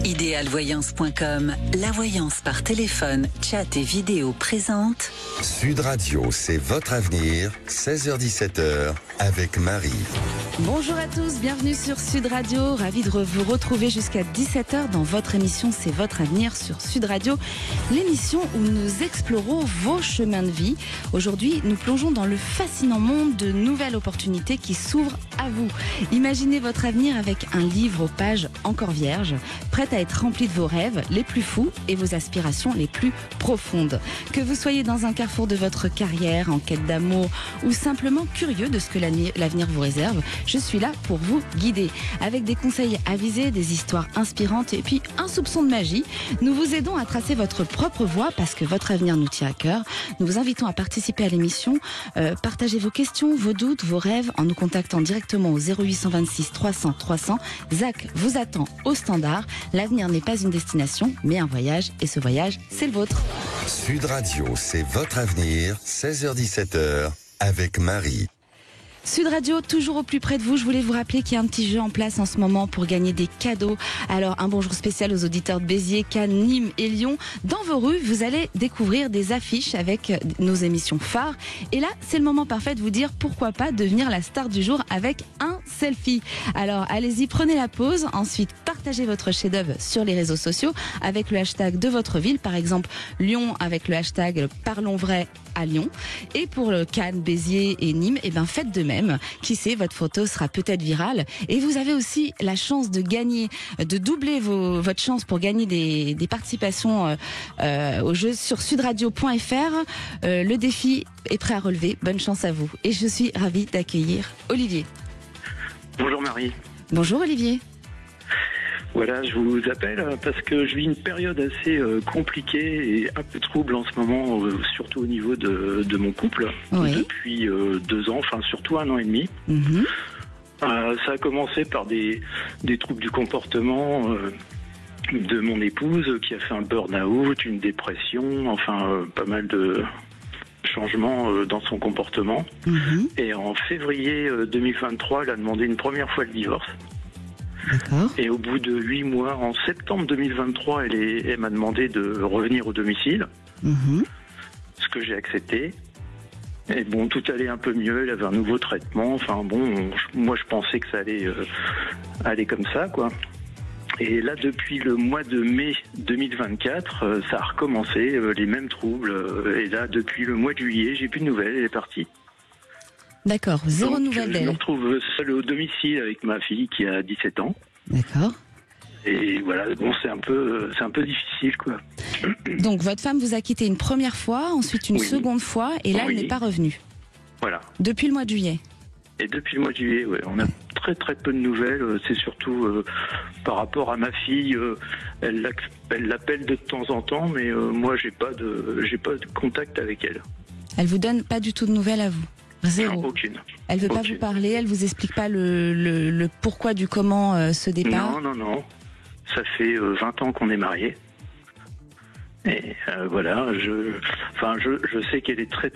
Idealvoyance.com, la voyance par téléphone, chat et vidéo présente. Sud Radio, c'est votre avenir, 16h-17h, avec Marie. Bonjour à tous, bienvenue sur Sud Radio. Ravi de vous retrouver jusqu'à 17h dans votre émission C'est votre avenir sur Sud Radio. L'émission où nous explorons vos chemins de vie. Aujourd'hui, nous plongeons dans le fascinant monde de nouvelles opportunités qui s'ouvrent à vous. Imaginez votre avenir avec un livre aux pages encore vierges, prêt à être rempli de vos rêves les plus fous et vos aspirations les plus profondes. Que vous soyez dans un carrefour de votre carrière, en quête d'amour ou simplement curieux de ce que l'avenir vous réserve, je suis là pour vous guider. Avec des conseils avisés, des histoires inspirantes et puis un soupçon de magie, nous vous aidons à tracer votre propre voie parce que votre avenir nous tient à cœur. Nous vous invitons à participer à l'émission, partagez vos questions, vos doutes, vos rêves en nous contactant directement au 0826 300 300. Zach vous attend au standard. L'avenir n'est pas une destination, mais un voyage et ce voyage, c'est le vôtre. Sud Radio, c'est votre avenir, 16h-17h, avec Marie. Sud Radio, toujours au plus près de vous. Je voulais vous rappeler qu'il y a un petit jeu en place en ce moment pour gagner des cadeaux. Alors, un bonjour spécial aux auditeurs de Béziers, Cannes, Nîmes et Lyon. Dans vos rues, vous allez découvrir des affiches avec nos émissions phares. Et là, c'est le moment parfait de vous dire pourquoi pas devenir la star du jour avec un selfie. Alors, allez-y, prenez la pause. Ensuite, partagez votre chef-d'œuvre sur les réseaux sociaux avec le hashtag de votre ville. Par exemple, Lyon avec le hashtag Parlons vrai à Lyon. Et pour le Cannes, Béziers et Nîmes, eh ben, faites de même. Qui sait, votre photo sera peut-être virale. Et vous avez aussi la chance de gagner, de doubler votre chance pour gagner des participations au jeu sur sudradio.fr. Le défi est prêt à relever. Bonne chance à vous. Et je suis ravie d'accueillir Olivier. Bonjour Marie. Bonjour Olivier. Voilà, je vous appelle parce que je vis une période assez compliquée et un peu trouble en ce moment, surtout au niveau de mon couple, Oui. depuis 2 ans, enfin surtout 1 an et demi. Mhm. Ça a commencé par des troubles du comportement de mon épouse qui a fait un burn-out, une dépression, enfin pas mal de changements dans son comportement. Mhm. Et en février 2023, elle a demandé une première fois le divorce. D'accord. Et au bout de 8 mois, en septembre 2023, elle m'a demandé de revenir au domicile, Mhm. ce que j'ai accepté. Et bon, tout allait un peu mieux, elle avait un nouveau traitement. Enfin bon, moi je pensais que ça allait aller comme ça, quoi. Et là, depuis le mois de mai 2024, ça a recommencé, les mêmes troubles. Et là, depuis le mois de juillet, j'ai plus de nouvelles, elle est partie. D'accord. Zéro Donc, nouvelle je me d'elle. retrouve seul au domicile avec ma fille qui a 17 ans. D'accord. Et voilà, bon, c'est un peu difficile, quoi. Donc, votre femme vous a quitté une première fois, ensuite une Oui. seconde fois, et là, Oui. elle n'est pas revenue. Voilà. Depuis le mois de juillet. Et depuis le mois de juillet, ouais, on a très très peu de nouvelles. C'est surtout par rapport à ma fille. Elle l'appelle de temps en temps, mais moi j'ai pas de contact avec elle. Elle vous donne pas du tout de nouvelles à vous. Zéro. Non, aucune. Elle veut pas Aucune. vous parler, elle vous explique pas le pourquoi du comment ce départ. Non. Ça fait 20 ans qu'on est mariés. Et voilà, je sais qu'elle est très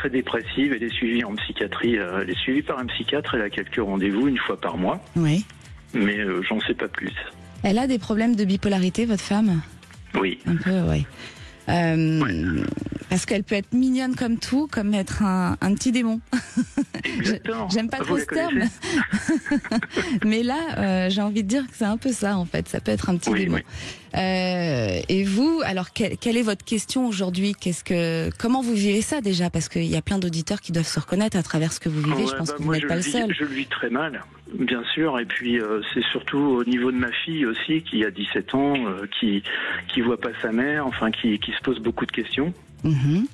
dépressive. Elle est suivie en psychiatrie. Elle est suivie par un psychiatre. Elle a quelques rendez-vous 1 fois par mois. Oui. Mais j'en sais pas plus. Elle a des problèmes de bipolarité, votre femme? Oui. Un peu, oui. Parce qu'elle peut être mignonne comme tout, comme être un petit démon. Exactement. J'aime pas Vous trop la ce terme. Mais là, j'ai envie de dire que c'est un peu ça, en fait. Ça peut être un petit démon. Oui. Et vous, alors, quelle est votre question aujourd'hui? Comment vous vivez ça déjà? Parce qu'il y a plein d'auditeurs qui doivent se reconnaître à travers ce que vous vivez. Je pense que vous moi, n'êtes pas le seul. Je le vis très mal, bien sûr. Et puis, c'est surtout au niveau de ma fille aussi, qui a 17 ans, qui voit pas sa mère, enfin, qui se pose beaucoup de questions. Mhm.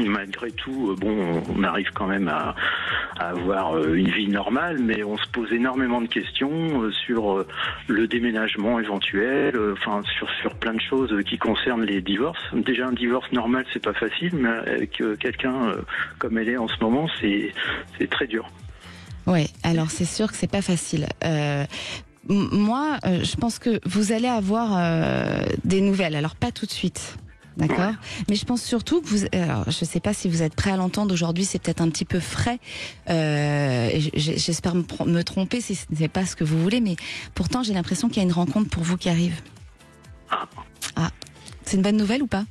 Malgré tout, bon, on arrive quand même à avoir une vie normale, mais on se pose énormément de questions sur le déménagement éventuel, enfin sur plein de choses qui concernent les divorces. Déjà un divorce normal, c'est pas facile, mais avec quelqu'un comme elle est en ce moment, c'est très dur. Ouais, alors c'est sûr que c'est pas facile. Moi, je pense que vous allez avoir des nouvelles. Alors pas tout de suite. D'accord. Ouais. Mais je pense surtout que vous. Alors, je ne sais pas si vous êtes prêt à l'entendre aujourd'hui. C'est peut-être un petit peu frais. J'espère me tromper si ce n'est pas ce que vous voulez, mais pourtant j'ai l'impression qu'il y a une rencontre pour vous qui arrive. Ah, c'est une bonne nouvelle ou pas?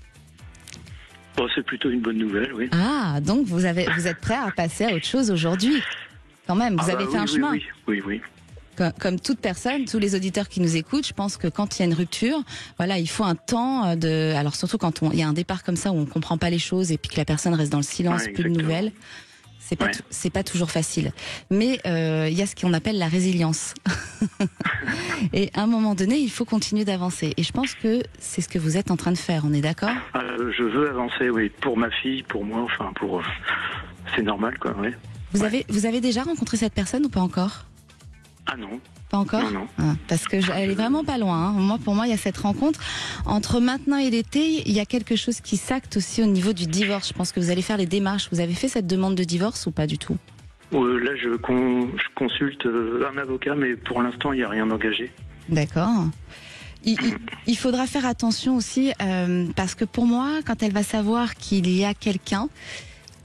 Bon, c'est plutôt une bonne nouvelle, oui. Ah, donc vous êtes prêt à passer à autre chose aujourd'hui, quand même. Vous avez fait un chemin. Oui. Comme toute personne, tous les auditeurs qui nous écoutent, je pense que quand il y a une rupture, voilà, il faut un temps de. Alors surtout quand il y a un départ comme ça où on comprend pas les choses et puis que la personne reste dans le silence, plus de nouvelles. C'est pas toujours facile. Mais il y a ce qu'on appelle la résilience. Et à un moment donné, il faut continuer d'avancer. Et je pense que c'est ce que vous êtes en train de faire. On est d'accord? Je veux avancer, oui, pour ma fille, pour moi, enfin pour. C'est normal, quoi. Oui. Vous avez déjà rencontré cette personne ou pas encore? Ah non. Pas encore? Non. Parce que elle est vraiment pas loin. Hein. Pour moi, il y a cette rencontre. Entre maintenant et l'été, il y a quelque chose qui s'acte aussi au niveau du divorce. Je pense que vous allez faire les démarches. Vous avez fait cette demande de divorce ou pas du tout? Là, je consulte un avocat, mais pour l'instant, il n'y a rien engagé. D'accord. Il faudra faire attention aussi, parce que pour moi, quand elle va savoir qu'il y a quelqu'un,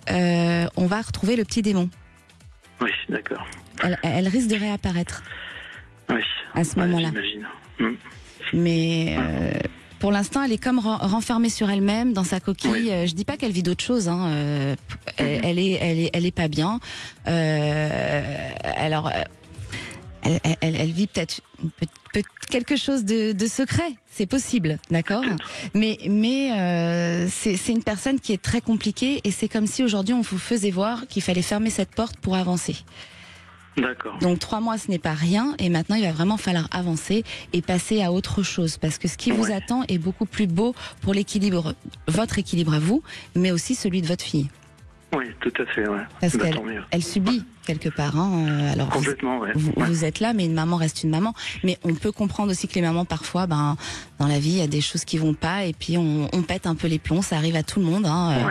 on va retrouver le petit démon. Oui, d'accord. Elle risque de réapparaître. Oui. À ce moment-là. J'imagine. Mais pour l'instant, elle est comme renfermée sur elle-même, dans sa coquille. Oui. Je dis pas qu'elle vit d'autres choses. Hein. Elle est pas bien. Alors, elle vit peut-être quelque chose de secret. C'est possible, d'accord. Mais c'est une personne qui est très compliquée et c'est comme si aujourd'hui on vous faisait voir qu'il fallait fermer cette porte pour avancer. D'accord. Donc 3 mois, ce n'est pas rien, et maintenant il va vraiment falloir avancer et passer à autre chose, parce que ce qui vous attend est beaucoup plus beau pour l'équilibre, votre équilibre à vous, mais aussi celui de votre fille. Oui, tout à fait, ouais. Parce qu'elle subit quelque part. Hein. Alors complètement, vous êtes là, mais une maman reste une maman. Mais on peut comprendre aussi que les mamans, parfois, dans la vie, il y a des choses qui vont pas, et puis on pète un peu les plombs. Ça arrive à tout le monde. Hein.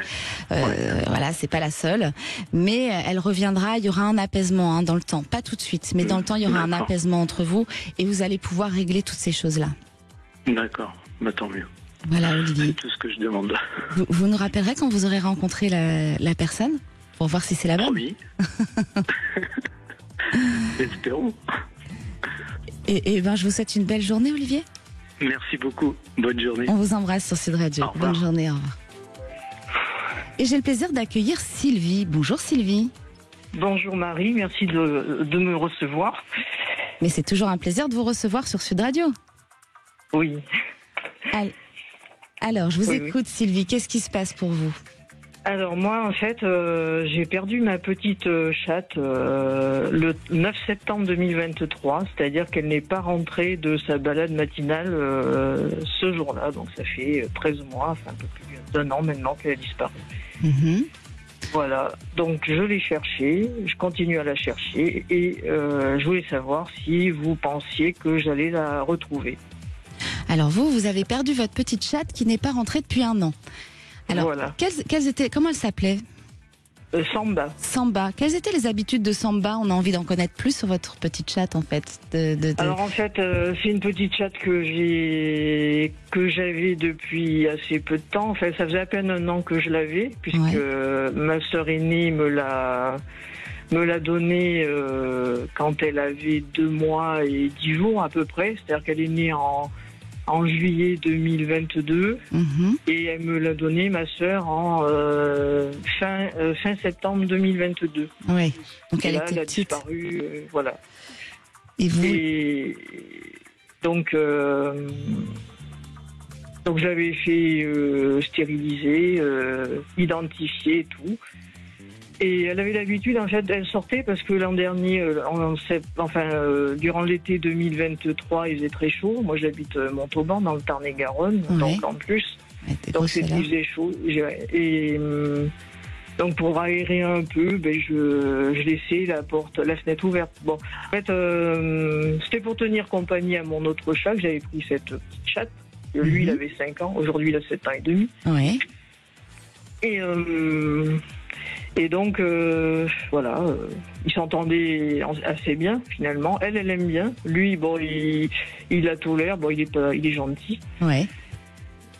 Voilà, c'est pas la seule. Mais elle reviendra. Il y aura un apaisement dans le temps, pas tout de suite, mais dans le temps, il y aura un apaisement entre vous, et vous allez pouvoir régler toutes ces choses-là. D'accord. Tant mieux. Voilà, Olivier. C'est tout ce que je demande. Vous nous rappellerez quand vous aurez rencontré la personne pour voir si c'est la bonne? Oui. Espérons. Et ben, je vous souhaite une belle journée, Olivier. Merci beaucoup. Bonne journée. On vous embrasse sur Sud Radio. Bonne journée, au revoir. Et j'ai le plaisir d'accueillir Sylvie. Bonjour Sylvie. Bonjour Marie, merci de me recevoir. Mais c'est toujours un plaisir de vous recevoir sur Sud Radio. Oui. Alors, je vous écoute Sylvie, qu'est-ce qui se passe pour vous? Alors moi, en fait, j'ai perdu ma petite chatte le 9 septembre 2023, c'est-à-dire qu'elle n'est pas rentrée de sa balade matinale ce jour-là, donc ça fait 13 mois, enfin un peu plus d'1 an maintenant qu'elle a disparu. Voilà, donc je l'ai cherchée, je continue à la chercher, et je voulais savoir si vous pensiez que j'allais la retrouver. Alors vous avez perdu votre petite chatte qui n'est pas rentrée depuis 1 an. Alors, voilà. Comment elle s'appelait? Samba. Samba. Quelles étaient les habitudes de Samba? On a envie d'en connaître plus sur votre petite chatte, en fait. Alors en fait, c'est une petite chatte que j'avais depuis assez peu de temps. Enfin, ça faisait à peine 1 an que je l'avais, puisque ma sœur aînée me l'a donnée quand elle avait 2 mois et 10 jours à peu près. C'est-à-dire qu'elle est née en juillet 2022 et elle me l'a donné, ma sœur, en fin septembre 2022. Oui, donc elle était petite. Elle a disparu, voilà. Et donc j'avais fait stériliser, identifier et tout. Et elle avait l'habitude, en fait, elle sortait parce que l'an dernier, durant l'été 2023, il faisait très chaud. Moi, j'habite Montauban, dans le Tarn-et-Garonne, donc en plus. Donc il faisait chaud. Et donc pour aérer un peu, je laissais la fenêtre ouverte. Bon, en fait, c'était pour tenir compagnie à mon autre chat, que j'avais pris cette petite chatte. Lui, il avait 5 ans. Aujourd'hui, il a 7 ans et demi. Oui. Et donc, voilà, ils s'entendaient assez bien, finalement. Elle aime bien. Lui, bon, il la tolère, bon, il est gentil. Ouais.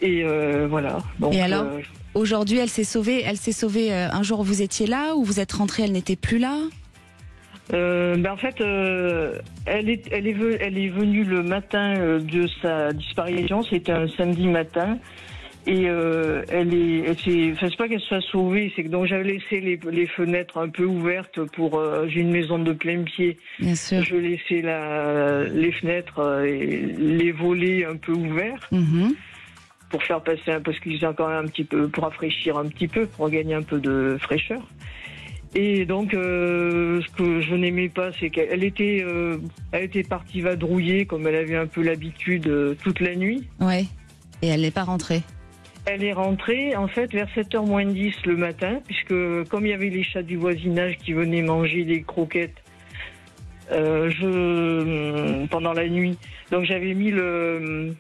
Et voilà. Donc, et alors, aujourd'hui, elle s'est sauvée. Elle s'est sauvée un jour où vous étiez là, ou vous êtes rentrée, elle n'était plus là? En fait, elle est venue le matin de sa disparition. C'était un samedi matin. Et c'est pas qu'elle soit sauvée, c'est que donc j'avais laissé les fenêtres un peu ouvertes pour. J'ai une maison de plein pied. Bien sûr. Je laissais les fenêtres et les volets un peu ouverts pour faire passer parce qu'ils ont quand même un petit peu pour rafraîchir un petit peu, pour gagner un peu de fraîcheur. Et donc, ce que je n'aimais pas, c'est qu'elle était partie vadrouiller comme elle avait un peu l'habitude toute la nuit. Ouais. Et elle n'est pas rentrée. Elle est rentrée, en fait, vers 7h moins 10 le matin, puisque comme il y avait les chats du voisinage qui venaient manger des croquettes pendant la nuit, donc j'avais mis le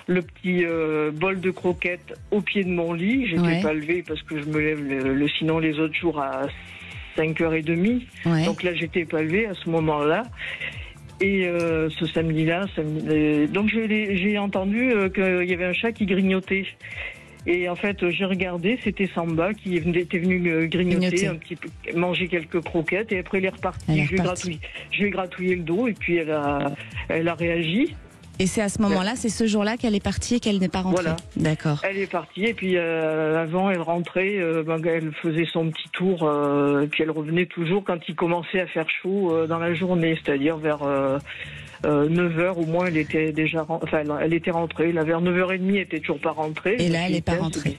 petit bol de croquettes au pied de mon lit. J'étais pas levée parce que je me lève sinon les autres jours à 5h30. Ouais. Donc là, j'étais pas levée à ce moment-là. Et ce samedi-là, donc j'ai entendu qu'il y avait un chat qui grignotait. Et en fait, j'ai regardé, c'était Samba qui était venu grignoter un petit peu, manger quelques croquettes, et après elle est repartie. Je lui ai gratouillé le dos, et puis elle a réagi. Et c'est à ce moment-là, c'est ce jour-là qu'elle est partie et qu'elle n'est pas rentrée. Voilà. D'accord. Elle est partie, et puis avant elle rentrait, elle faisait son petit tour, et puis elle revenait toujours quand il commençait à faire chaud dans la journée, c'est-à-dire vers 9h au moins, elle était déjà, elle était rentrée. Là, vers 9h30, elle était toujours pas rentrée. Et là, elle n'est pas rentrée.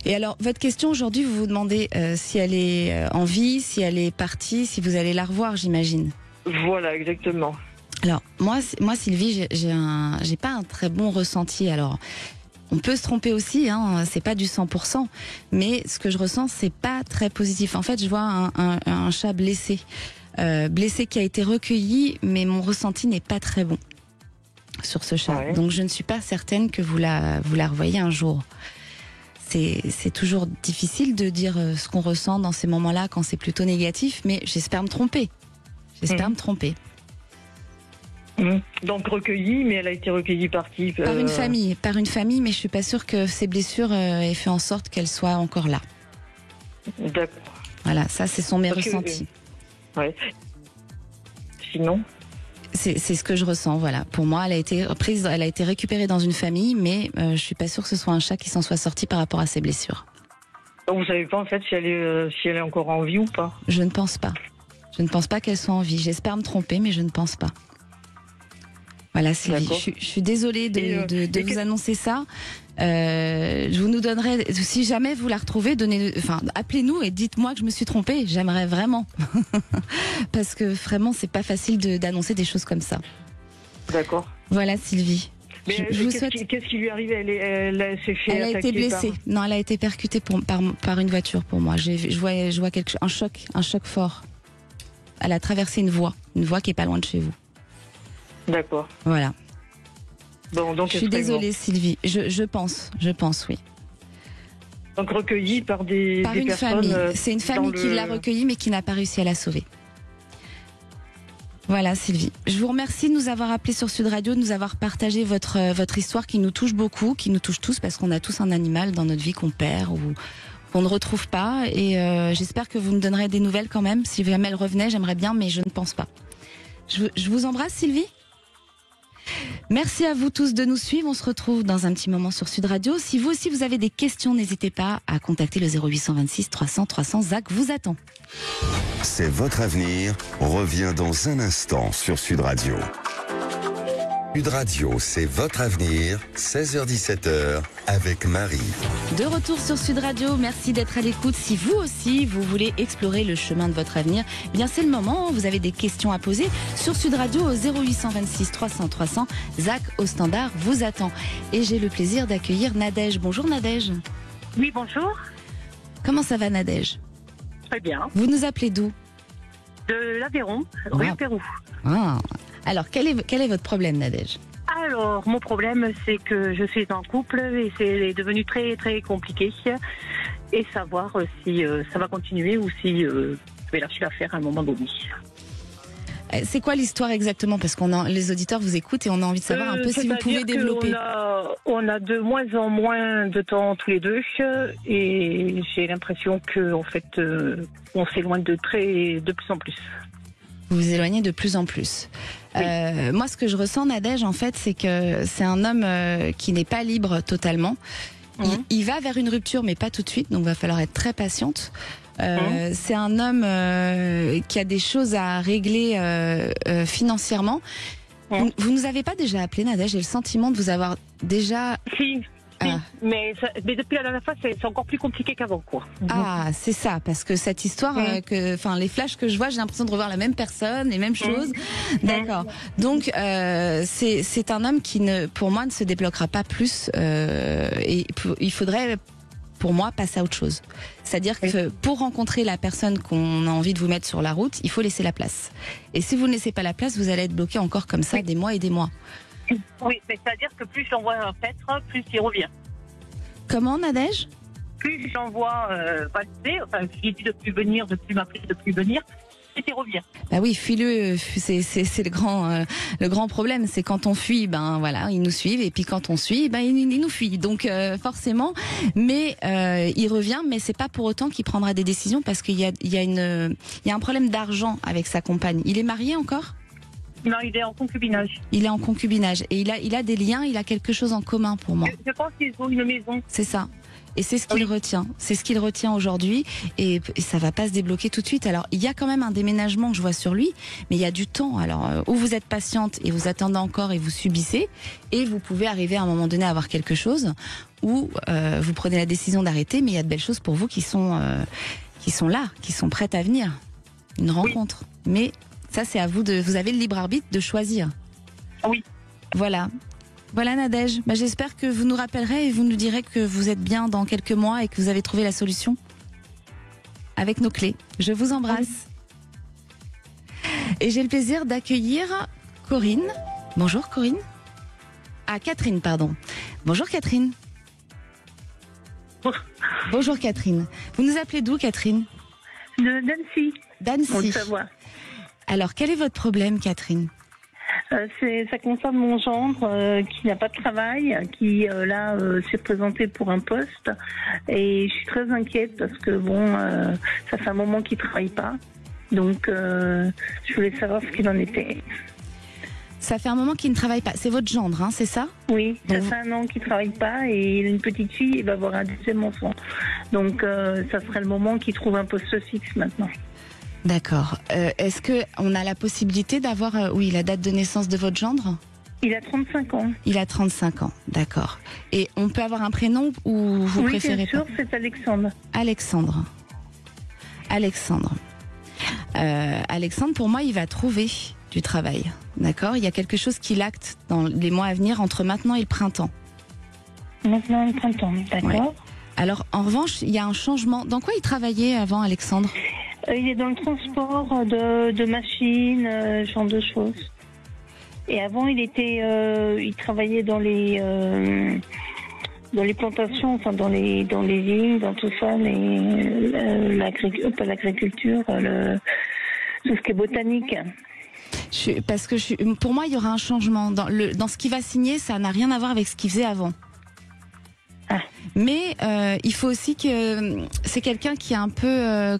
Et alors, votre question aujourd'hui, vous vous demandez si elle est en vie, si elle est partie, si vous allez la revoir, j'imagine. Voilà, exactement. Alors, moi Sylvie, j'ai pas un très bon ressenti. Alors, on peut se tromper aussi, hein, c'est pas du 100%, mais ce que je ressens, c'est pas très positif. En fait, je vois un chat blessé. Blessé qui a été recueilli, mais mon ressenti n'est pas très bon sur ce chat. Ouais. Donc je ne suis pas certaine que vous la revoyez un jour. C'est toujours difficile de dire ce qu'on ressent dans ces moments-là quand c'est plutôt négatif, mais j'espère me tromper. Me tromper. Donc recueillie, mais elle a été recueillie par qui? Par une famille, mais je suis pas sûre que ces blessures aient fait en sorte qu'elle soit encore là. D'accord. Voilà, ça c'est mes ressentis. Ouais. Sinon, c'est ce que je ressens. Voilà. Pour moi, elle a été récupérée dans une famille, mais je suis pas sûre que ce soit un chat qui s'en soit sorti par rapport à ses blessures. Donc vous savez pas en fait si elle est encore en vie ou pas? Je ne pense pas. Je ne pense pas qu'elle soit en vie. J'espère me tromper, mais je ne pense pas. Voilà, Sylvie. Je suis désolée de vous annoncer ça. Je vous nous donnerai, si jamais vous la retrouvez, appelez-nous et dites-moi que je me suis trompée. J'aimerais vraiment. Parce que vraiment, c'est pas facile d'annoncer des choses comme ça. D'accord. Voilà, Sylvie. Mais qu'est-ce qui lui arrive? Elle s'est fait attaquer. Elle a été blessée. Non, elle a été percutée par une voiture pour moi. Je vois un choc fort. Elle a traversé une voie qui est pas loin de chez vous. D'accord. Voilà. Bon, donc je suis désolée, Sylvie. Je pense, oui. Donc recueillie par une personnes. Famille. C'est une famille qui l'a recueillie, mais qui n'a pas réussi à la sauver. Voilà, Sylvie. Je vous remercie de nous avoir appelés sur Sud Radio, de nous avoir partagé votre histoire qui nous touche beaucoup, qui nous touche tous, parce qu'on a tous un animal dans notre vie qu'on perd ou qu'on ne retrouve pas. Et j'espère que vous me donnerez des nouvelles quand même. Si jamais elle revenait, j'aimerais bien, mais je ne pense pas. Je vous embrasse, Sylvie. Merci à vous tous de nous suivre. On se retrouve dans un petit moment sur Sud Radio. Si vous aussi vous avez des questions, n'hésitez pas à contacter le 0826 300 300. Zach vous attend. C'est votre avenir. Revient dans un instant sur Sud Radio. Sud Radio, c'est votre avenir. 16h-17h avec Marie. De retour sur Sud Radio. Merci d'être à l'écoute. Si vous aussi vous voulez explorer le chemin de votre avenir, eh bien c'est le moment. Vous avez des questions à poser sur Sud Radio au 0826 300 300. Zach au standard vous attend. Et j'ai le plaisir d'accueillir Nadège. Bonjour Nadège. Oui, bonjour. Comment ça va Nadège? Très bien. Vous nous appelez d'où? De l'Aveyron, rue Pérou. Ah. Alors, quel est votre problème, Nadège? Alors, mon problème, c'est que je suis en couple et c'est devenu très, très compliqué. Et savoir si ça va continuer ou si je vais lâcher l'affaire à un moment donné. C'est quoi l'histoire exactement? Parce les auditeurs vous écoutent et on a envie de savoir un peu si vous pouvez développer. On a de moins en moins de temps tous les deux et j'ai l'impression que en fait, on s'éloigne de plus en plus. Vous vous éloignez de plus en plus. Oui. Moi, ce que je ressens, Nadège, en fait, c'est que c'est un homme qui n'est pas libre totalement. Il va vers une rupture, mais pas tout de suite, donc il va falloir être très patiente. C'est un homme qui a des choses à régler financièrement. Vous nous avez pas déjà appelé, Nadège? J'ai le sentiment de vous avoir déjà... Si. Mais depuis la dernière fois, c'est encore plus compliqué qu'avant, quoi. Ah, c'est ça, parce que cette histoire, les flashs que je vois, j'ai l'impression de revoir la même personne, les mêmes choses. D'accord. Donc, c'est un homme qui, pour moi, ne se débloquera pas plus. Et il faudrait, pour moi, passer à autre chose. C'est-à-dire que pour rencontrer la personne qu'on a envie de vous mettre sur la route, il faut laisser la place. Et si vous ne laissez pas la place, vous allez être bloqué encore comme ça des mois et des mois. Oui, mais c'est-à-dire que plus j'envoie un paître, plus il revient. Comment, Nadège? Plus j'envoie passer, enfin, je lui dis de plus venir, de plus m'appeler, de plus venir, plus il revient. Bah oui, fuis-le, c'est le grand problème, c'est quand on fuit, ben voilà, ils nous suivent, et puis quand on suit, ben ils nous fuient. Donc forcément, mais il revient, mais c'est pas pour autant qu'il prendra des décisions, parce qu'il y a un problème d'argent avec sa compagne. Il est marié encore? Non, il est en concubinage. Il est en concubinage. Et il a des liens, il a quelque chose en commun pour moi. Je pense qu'ils ont une maison. C'est ça. Et c'est ce qu'il retient. C'est ce qu'il retient aujourd'hui. Et ça va pas se débloquer tout de suite. Alors, il y a quand même un déménagement que je vois sur lui, mais il y a du temps. Alors, où vous êtes patiente et vous attendez encore et vous subissez, et vous pouvez arriver à un moment donné à avoir quelque chose, ou vous prenez la décision d'arrêter, mais il y a de belles choses pour vous qui sont là, qui sont prêtes à venir. Une rencontre. Mais ça, c'est à vous vous avez le libre arbitre de choisir. Oui. Voilà. Voilà, Nadège. Bah, j'espère que vous nous rappellerez et vous nous direz que vous êtes bien dans quelques mois et que vous avez trouvé la solution avec nos clés. Je vous embrasse. Et j'ai le plaisir d'accueillir Corinne. Bonjour, Corinne. Ah, Catherine, pardon. Bonjour, Catherine. Bonjour, Catherine. Vous nous appelez d'où, Catherine? De Nancy. D'Annecy. Alors, quel est votre problème, Catherine? Ça concerne mon gendre qui n'a pas de travail, qui là s'est présenté pour un poste, et je suis très inquiète parce que ça fait un moment qu'il travaille pas, donc je voulais savoir ce qu'il en était. Ça fait un moment qu'il ne travaille pas. C'est votre gendre, hein, c'est ça? Oui, ça fait un an qu'il ne travaille pas et il a une petite fille, il va avoir un deuxième enfant. Donc ça serait le moment qu'il trouve un poste fixe maintenant. D'accord. Est-ce qu'on a la possibilité d'avoir la date de naissance de votre gendre? Il a 35 ans. Il a 35 ans, d'accord. Et on peut avoir un prénom ou vous préférez bien sûr, pas? c'est Alexandre. Alexandre. Alexandre, pour moi, il va trouver du travail, d'accord? Il y a quelque chose qui l'acte dans les mois à venir entre maintenant et le printemps. Maintenant et le printemps, d'accord. Ouais. Alors, en revanche, il y a un changement. Dans quoi il travaillait avant, Alexandre? Il est dans le transport de machines, ce genre de choses. Et avant, il travaillait dans les plantations, enfin dans les vignes, dans tout ça, pas l'agriculture, tout ce qui est botanique. Pour moi, il y aura un changement. Dans ce qu'il va signer, ça n'a rien à voir avec ce qu'il faisait avant. Ah. Mais il faut aussi que c'est quelqu'un qui est un peu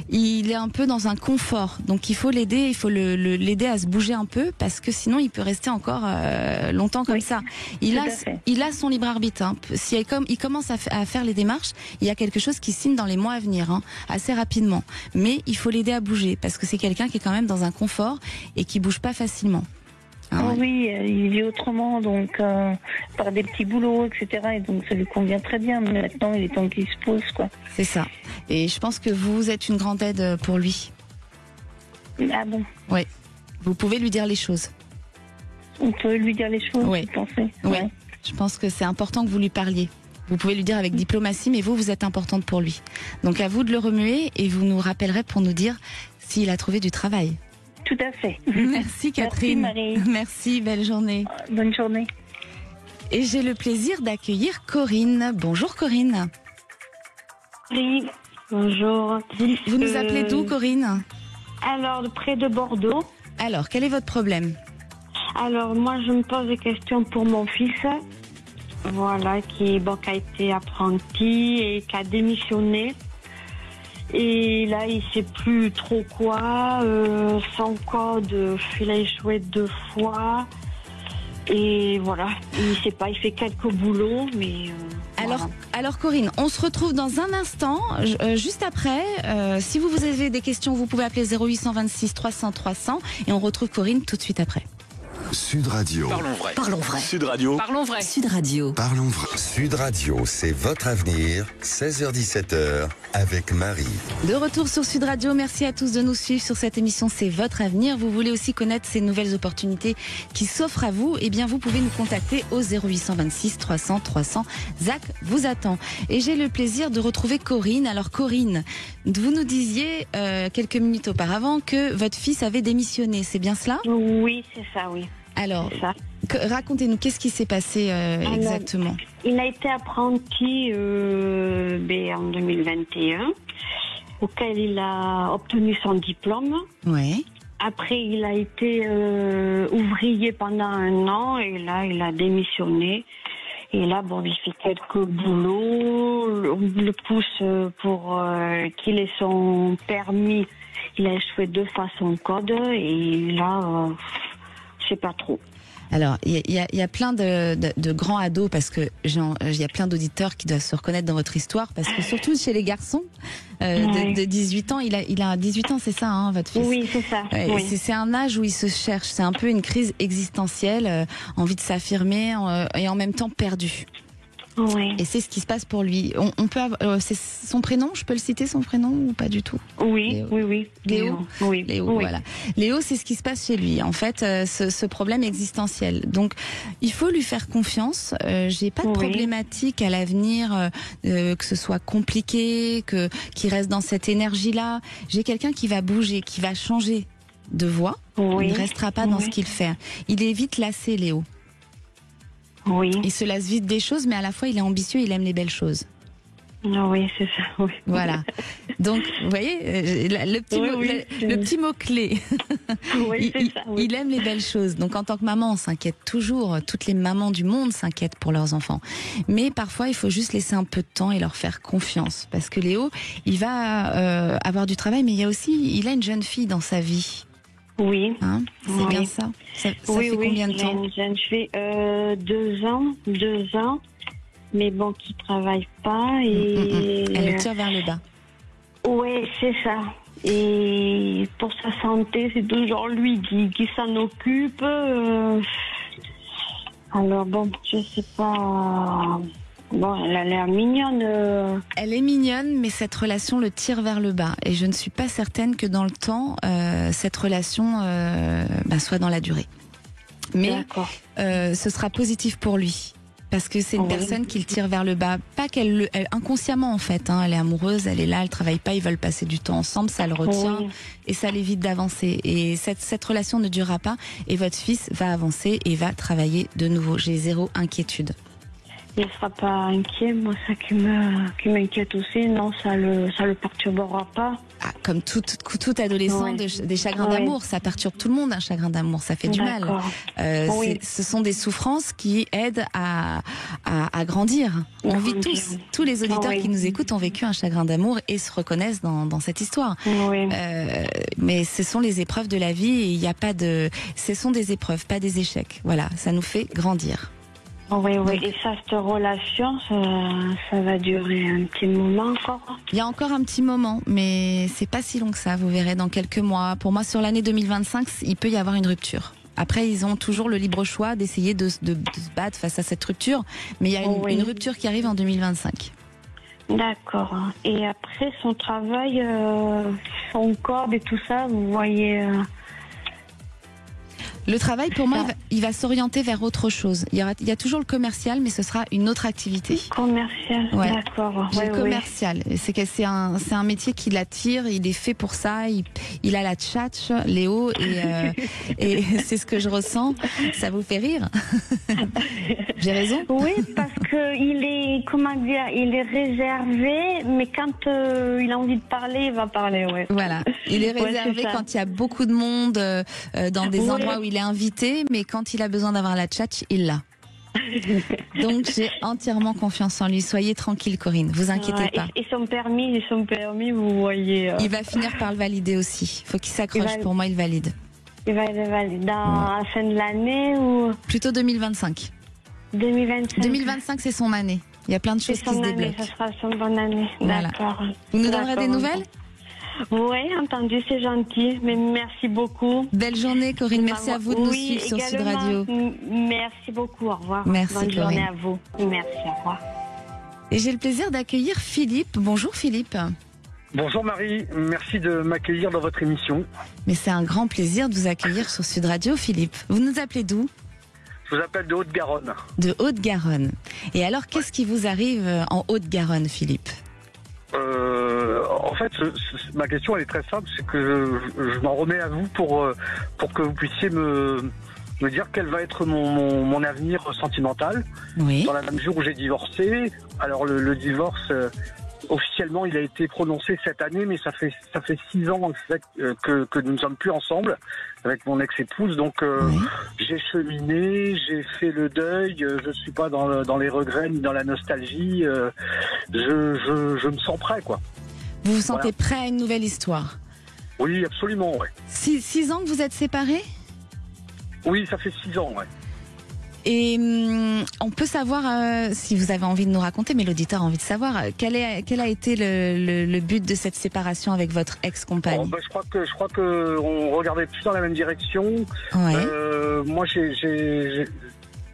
il est un peu dans un confort, donc il faut l'aider, l'aider à se bouger un peu, parce que sinon il peut rester encore longtemps comme ça. Il a son libre arbitre, hein. Si il commence à faire les démarches, il y a quelque chose qui signe dans les mois à venir, hein, assez rapidement. Mais il faut l'aider à bouger, parce que c'est quelqu'un qui est quand même dans un confort et qui bouge pas facilement. Ah ouais. Oui, il vit autrement, donc par des petits boulots, etc. Et donc ça lui convient très bien. Mais maintenant, il est temps qu'il se pose, quoi. C'est ça. Et je pense que vous êtes une grande aide pour lui. Ah bon? Oui. Vous pouvez lui dire les choses. On peut lui dire les choses, oui. Vous pensez? Oui. Ouais. Je pense que c'est important que vous lui parliez. Vous pouvez lui dire avec diplomatie, mais vous êtes importante pour lui. Donc à vous de le remuer, et vous nous rappellerez pour nous dire s'il a trouvé du travail. Tout à fait. Merci Catherine. Merci Marie. Merci, belle journée. Bonne journée. Et j'ai le plaisir d'accueillir Corinne. Bonjour Corinne. Oui, bonjour. Vous nous appelez d'où, Corinne? Alors, près de Bordeaux. Alors, quel est votre problème? Alors, moi, je me pose des questions pour mon fils. Voilà, qui a été apprenti et qui a démissionné. Et là, il sait plus trop quoi. Son code, il a échoué 2 fois. Et voilà, il sait pas, il fait quelques boulots, mais... Alors Corinne, on se retrouve dans un instant, juste après. Si vous avez des questions, vous pouvez appeler 0826 300 300 et on retrouve Corinne tout de suite après. Sud Radio. Parlons vrai. Parlons vrai. Sud Radio. Parlons vrai. Sud Radio. Parlons vrai. Sud Radio, c'est votre avenir. 16h-17h avec Marie. De retour sur Sud Radio, merci à tous de nous suivre sur cette émission C'est votre avenir. Vous voulez aussi connaître ces nouvelles opportunités qui s'offrent à vous? Eh bien, vous pouvez nous contacter au 0826 300 300. Zach vous attend. Et j'ai le plaisir de retrouver Corinne. Alors Corinne, vous nous disiez quelques minutes auparavant que votre fils avait démissionné, c'est bien cela? Oui, c'est ça, oui. Alors, C'est ça. racontez-nous, qu'est-ce qui s'est passé exactement? Il a été apprenti en 2021, auquel il a obtenu son diplôme. Ouais. Après, il a été ouvrier pendant 1 an et là, il a démissionné. Et là, il fait quelques boulots. On le pousse pour qu'il ait son permis. Il a échoué 2 fois son code et là, je sais pas trop. Alors, il y a plein de grands ados, parce que il y a plein d'auditeurs qui doivent se reconnaître dans votre histoire, parce que surtout chez les garçons de 18 ans, il a 18 ans, c'est ça, hein, votre fils? Oui, c'est ça. Oui. C'est un âge où il se cherche, c'est un peu une crise existentielle, envie de s'affirmer et en même temps perdu. Oui. Et c'est ce qui se passe pour lui. On peut c'est son prénom, je peux le citer, son prénom, ou pas du tout? Oui, Léo. oui. Léo. Oui. Léo, Oui. voilà. Léo, c'est ce qui se passe chez lui. En fait, ce problème existentiel. Donc, il faut lui faire confiance. J'ai pas de problématique à l'avenir, que ce soit compliqué, qu'il reste dans cette énergie-là. J'ai quelqu'un qui va bouger, qui va changer de voie. Oui. Il ne restera pas dans ce qu'il fait. Il est vite lassé, Léo. Oui. Il se lasse vite des choses, mais à la fois, il est ambitieux, il aime les belles choses. Oui, c'est ça. Oui. Voilà. Donc, vous voyez, le petit mot-clé. Oui, c'est ça. Oui. Il aime les belles choses. Donc, en tant que maman, on s'inquiète toujours. Toutes les mamans du monde s'inquiètent pour leurs enfants. Mais parfois, il faut juste laisser un peu de temps et leur faire confiance. Parce que Léo, il va avoir du travail, mais il a une jeune fille dans sa vie. Oui. Hein, c'est bien ça. Ça fait combien de temps? Je fais 2 ans. 2 ans. Mais qui travaille pas et... Elle le tire vers le bas. Oui, c'est ça. Et pour sa santé, c'est toujours lui qui s'en occupe. Alors je sais pas... elle a l'air mignonne. Elle est mignonne, mais cette relation le tire vers le bas. Et je ne suis pas certaine que dans le temps, cette relation soit dans la durée. Mais ce sera positif pour lui. Parce que c'est une personne qui le tire vers le bas. Pas inconsciemment en fait. Hein, elle est amoureuse, elle est là, elle travaille pas, ils veulent passer du temps ensemble, ça le retient et ça l'évite d'avancer. Et cette relation ne durera pas et votre fils va avancer et va travailler de nouveau. J'ai 0 inquiétude. Il ne sera pas inquiet, moi ça qui m'inquiète aussi, non, ça le perturbera pas. Ah, comme tout adolescent, des chagrins d'amour, ça perturbe tout le monde, un chagrin d'amour, ça fait du mal. Ce sont des souffrances qui aident à grandir. On vit tous les auditeurs qui nous écoutent ont vécu un chagrin d'amour et se reconnaissent dans cette histoire. Mais ce sont les épreuves de la vie et il n'y a pas ce sont des épreuves, pas des échecs. Voilà, ça nous fait grandir. Oui. Et cette relation, ça va durer un petit moment encore? Il y a encore un petit moment, mais c'est pas si long que ça, vous verrez, dans quelques mois. Pour moi, sur l'année 2025, il peut y avoir une rupture. Après, ils ont toujours le libre choix d'essayer de se battre face à cette rupture, mais il y a une rupture qui arrive en 2025. D'accord. Et après, son travail, son corps et tout ça, vous voyez... Le travail, pour moi, il va s'orienter vers autre chose. Il y a toujours le commercial, mais ce sera une autre activité. Commercial, d'accord. Le commercial, c'est un métier qui l'attire, il est fait pour ça, il a la tchatche, Léo, et c'est ce que je ressens. Ça vous fait rire? J'ai raison? Oui, parce il est, comment dire, il est réservé, mais quand il a envie de parler, il va parler, ouais. Voilà, il est réservé c'est ça. quand il y a beaucoup de monde dans des endroits où il est invité, mais quand il a besoin d'avoir la tchatche, il l'a. Donc j'ai entièrement confiance en lui. Soyez tranquille, Corinne, vous inquiétez pas. Et son permis, vous voyez. Il va finir par le valider aussi. Faut qu'il s'accroche. Pour moi, il valide. Il va le valider à la fin de l'année ou plutôt 2025. 2025. 2025, c'est son année. Il y a plein de choses qui se débloquent. Ça sera son bonne année. Voilà. D'accord. Vous nous donnerez des nouvelles ? Oui, entendu, c'est gentil. Mais merci beaucoup. Belle journée, Corinne. Merci à vous de nous suivre sur Sud Radio. Merci beaucoup. Au revoir. Merci, bonne Corinne. journée à vous. Merci. Au revoir. Et j'ai le plaisir d'accueillir Philippe. Bonjour, Philippe. Bonjour Marie, merci de m'accueillir dans votre émission. Mais c'est un grand plaisir de vous accueillir sur Sud Radio, Philippe. Vous nous appelez d'où ? Je vous appelle de Haute-Garonne. De Haute-Garonne. Et alors, qu'est-ce qui vous arrive en Haute-Garonne, Philippe ? En fait, ma question elle est très simple, c'est que je m'en remets à vous pour que vous puissiez me dire quel va être mon avenir sentimental. Oui. Dans la mesure où j'ai divorcé. Alors le divorce, officiellement, il a été prononcé cette année, mais ça fait 6 ans en fait, que nous ne sommes plus ensemble avec mon ex-épouse. Donc j'ai cheminé, j'ai fait le deuil. Je suis pas dans les regrets ni dans la nostalgie. Je me sens prêt, quoi. Vous vous sentez prêt à une nouvelle histoire ? Oui, absolument, ouais. 6 ans que vous êtes séparés ? Oui, ça fait 6 ans, ouais. Et on peut savoir, si vous avez envie de nous raconter, mais l'auditeur a envie de savoir, quel a été le but de cette séparation avec votre ex-compagne ? Je crois que on regardait plus dans la même direction. Ouais. Moi, j'ai